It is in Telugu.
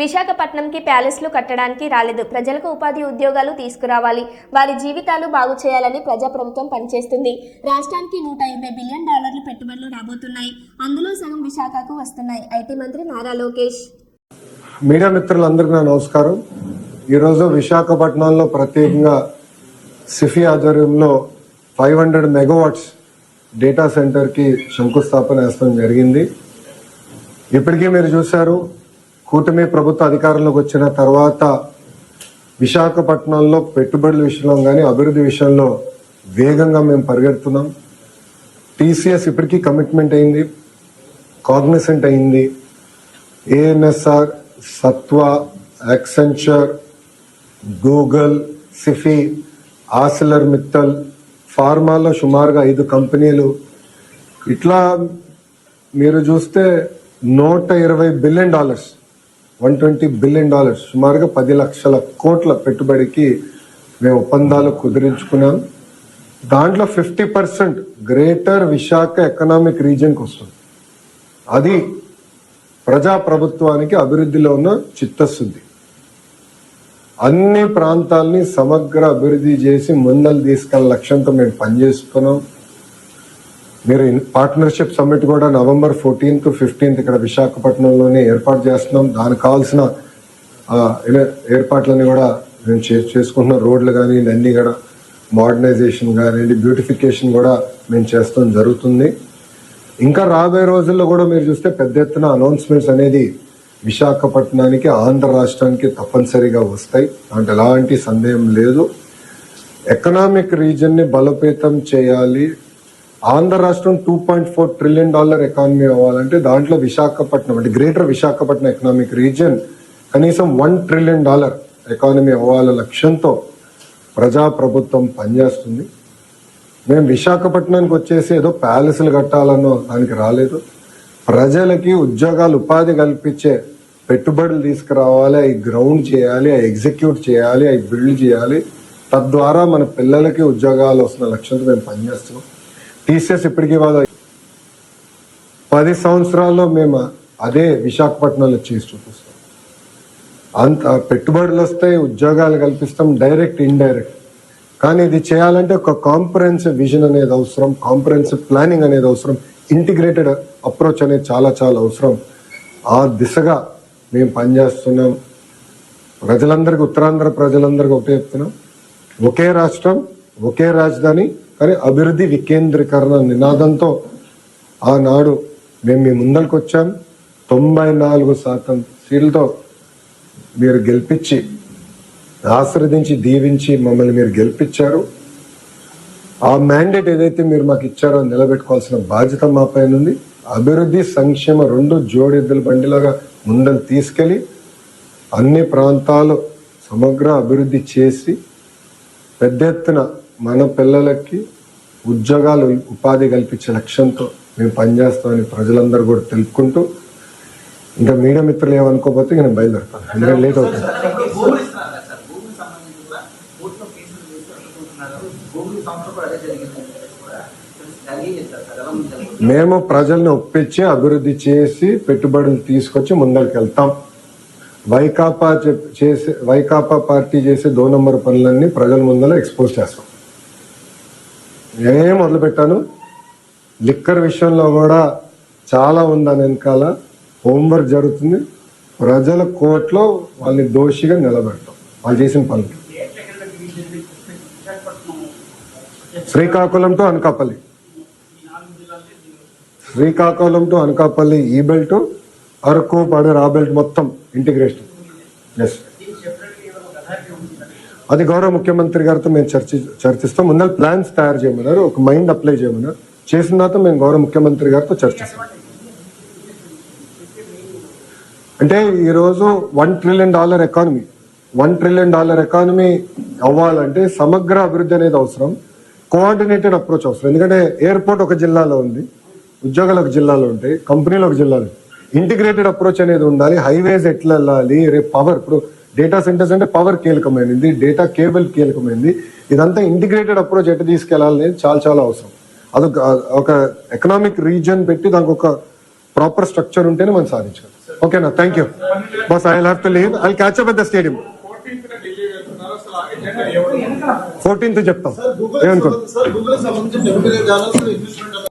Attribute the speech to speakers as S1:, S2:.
S1: విశాఖపట్నంకి ప్యాలెస్లు కట్టడానికి రాలేదు. ప్రజలకు ఉపాధి ఉద్యోగాలు తీసుకురావాలి, వారి జీవితాలు బాగు చేయాలని ప్రజాప్రభుత్వం పనిచేస్తుంది. రాష్ట్రానికి $150 బిలియన్ పెట్టుబడులు రాబోతున్నాయి. అందులో సగం విశాఖకు వస్తున్నాయి. ఐటీ మంత్రి నారా లోకేష్.
S2: మీడియా మిత్రులందరికీ నా నమస్కారం. ఈరోజు విశాఖపట్నంలో ప్రత్యేకంగా సిఫీ ఆధ్వర్యంలో 500 మెగావాట్స్ డేటా సెంటర్కి శంకుస్థాపన వేయడం జరిగింది. ఇప్పటికీ మీరు చూశారు, కూటమి ప్రభుత్వ అధికారంలోకి వచ్చిన తర్వాత విశాఖపట్నంలో పెట్టుబడుల విషయంలో కానీ అభివృద్ధి విషయంలో వేగంగా మేము పరిగెడుతున్నాం. టీసీఎస్ ఇప్పటికీ కమిట్మెంట్ అయింది, కాగ్నిసెంట్ అయింది. ANSR, Sattva, Accenture, Google, Sify, Arcelor Mittal, ఫార్మాలో సుమారుగా 5 కంపెనీలు. ఇట్లా మీరు చూస్తే $120 బిలియన్, $120 బిలియన్, సుమారుగా 10 లక్షల కోట్ల పెట్టుబడికి మేము ఒప్పందాలు కుదిరించుకున్నాం. దాంట్లో 50% గ్రేటర్ విశాఖ ఎకనామిక్ రీజియన్కి వస్తుంది. అది ప్రజాప్రభుత్వానికి అభివృద్ధిలో ఉన్న చిత్తశుద్ధి. అన్ని ప్రాంతాలని సమగ్ర అభివృద్ధి చేసి ముందలు తీసుకెళ్లే లక్ష్యంతో మేము పనిచేస్తున్నాం. మీరు పార్ట్నర్షిప్ సమ్మిట్ కూడా November 14th, 15th ఇక్కడ విశాఖపట్నంలోనే ఏర్పాటు చేస్తున్నాం. దానికి కావాల్సిన ఏర్పాట్లన్నీ కూడా మేము చేసుకుంటున్నాం. రోడ్లు కానీ అన్ని కూడా మోడర్నైజేషన్ కానీ బ్యూటిఫికేషన్ కూడా మేము చేస్తాం జరుగుతుంది. ఇంకా రాబోయే రోజుల్లో కూడా మీరు చూస్తే పెద్ద ఎత్తున అనౌన్స్మెంట్స్ అనేది విశాఖపట్నానికి, ఆంధ్ర రాష్ట్రానికి తప్పనిసరిగా వస్తాయి. అంటే ఎలాంటి సందేహం లేదు. ఎకనామిక్ రీజన్ ని బలోపేతం చేయాలి. ఆంధ్ర రాష్ట్రం $2.4 ట్రిలియన్ ఎకానమీ అవ్వాలంటే దాంట్లో విశాఖపట్నం అంటే గ్రేటర్ విశాఖపట్నం ఎకనామిక్ రీజియన్ కనీసం $1 ట్రిలియన్ ఎకానమీ అవ్వాల లక్ష్యంతో ప్రజాప్రభుత్వం పనిచేస్తుంది. మేము విశాఖపట్నానికి వచ్చేసి ఏదో ప్యాలెస్లు కట్టాలన్నో దానికి రాలేదు. ప్రజలకి ఉద్యోగాలు, ఉపాధి కల్పించే పెట్టుబడులు తీసుకురావాలి, అవి గ్రౌండ్ చేయాలి, అవి ఎగ్జిక్యూట్ చేయాలి, అవి బిల్డ్ చేయాలి. తద్వారా మన పిల్లలకి ఉద్యోగాలు వస్తున్న లక్ష్యంతో మేము పనిచేస్తున్నాం. టీసీఎస్ ఇప్పటికీ 10 సంవత్సరాల్లో మేము అదే విశాఖపట్నంలో చేసి చూపిస్తాం. అంత పెట్టుబడులు వస్తాయి, ఉద్యోగాలు కల్పిస్తాం, డైరెక్ట్, ఇండైరెక్ట్. కానీ ఇది చేయాలంటే ఒక కాంప్రహెన్సివ్ విజన్ అనేది అవసరం, కాంప్రహెన్సివ్ ప్లానింగ్ అనేది అవసరం, ఇంటిగ్రేటెడ్ అప్రోచ్ అనేది చాలా చాలా అవసరం. ఆ దిశగా మేము పనిచేస్తున్నాం. ప్రజలందరికీ, ఉత్తరాంధ్ర ప్రజలందరికీ ఒకటే చెప్తున్నాం, ఒకే రాష్ట్రం, ఒకే రాజధాని, కానీ అభివృద్ధి వికేంద్రీకరణ నినాదంతో ఆనాడు మేము మీ ముందరికి వచ్చాం. 94% సీట్లతో మీరు గెలిపించి, ఆశీర్వదించి, దీవించి మమ్మల్ని మీరు గెలిపించారు. ఆ మ్యాండేట్ ఏదైతే మీరు మాకు ఇచ్చారో నిలబెట్టుకోవాల్సిన బాధ్యత మా పైన ఉంది. అభివృద్ధి, సంక్షేమ 2 జోడెద్దుల బండిలాగా ముందలు తీసుకెళ్లి అన్ని ప్రాంతాలు సమగ్ర అభివృద్ధి చేసి పెద్ద ఎత్తున మన పిల్లలకి ఉద్యోగాలు, ఉపాధి కల్పించే లక్ష్యంతో మేము పనిచేస్తామని ప్రజలందరూ కూడా తెలుపుకుంటూ, ఇంకా మీడియా మిత్రులు ఏమనుకోకపోతే నేను బయలుదేరుతాను, ఎందుకంటే లేట్ అవుతుంది. మేము ప్రజల్ని ఒప్పించి అభివృద్ధి చేసి పెట్టుబడులు తీసుకొచ్చి ముందరికి వెళ్తాం. వైకాపా పార్టీ చేసే 2 నంబర్ పనులన్నీ ప్రజల ముందర ఎక్స్పోజ్ చేస్తాం. నేనే మొదలు పెట్టాను. లిక్కర్ విషయంలో కూడా చాలా ఉందని వెనకాల హోంవర్క్ జరుగుతుంది. ప్రజల కోర్టులో వాళ్ళని దోషిగా నిలబెడతాం వాళ్ళు చేసిన పనులు. శ్రీకాకుళం టు అనకాపల్లి, శ్రీకాకుళం టు అనకాపల్లి ఈ బెల్ట్, అరకు, పాడేరు ఆ బెల్ట్ మొత్తం ఇంటిగ్రేషన్. ఎస్, అది గౌరవ ముఖ్యమంత్రి గారితో మేము చర్చిస్తాం. ముందర ప్లాన్స్ తయారు చేయమన్నారు, ఒక మైండ్ అప్లై చేయమన్నారు. చేసిన తర్వాత మేము గౌరవ ముఖ్యమంత్రి గారితో చర్చిస్తాం. అంటే ఈరోజు $1 ట్రిలియన్ ఎకానమీ, $1 ట్రిలియన్ ఎకానమీ అవ్వాలంటే సమగ్ర అభివృద్ధి అనేది అవసరం, కోఆర్డినేటెడ్ అప్రోచ్ అవసరం. ఎందుకంటే ఎయిర్పోర్ట్ ఒక జిల్లాలో ఉంది, ఉద్యోగాలు ఒక జిల్లాలో ఉంటాయి, కంపెనీలు ఒక జిల్లాలో. ఇంటిగ్రేటెడ్ అప్రోచ్ అనేది ఉండాలి. హైవేస్ ఎట్లా వెళ్ళాలి, రేపు పవర్, ఇప్పుడు డేటా సెంటర్స్ అంటే పవర్ కీలకమైనది, డేటా కేబుల్ కీలకమైనది. ఇదంతా ఇంటిగ్రేటెడ్ అప్రోచ్ ఎట్లా తీసుకెళ్లాలనేది చాలా చాలా అవసరం. అదొక ఎకనామిక్ రీజన్ పెట్టి దానికి ఒక ప్రాపర్ స్ట్రక్చర్ ఉంటేనే మనం సాధించగలం. ఓకేనా, thank you boss. I have to leave. I catch up at the stadium. 14th చెప్తాం.
S3: సార్ గూగుల్ సంబంధించిన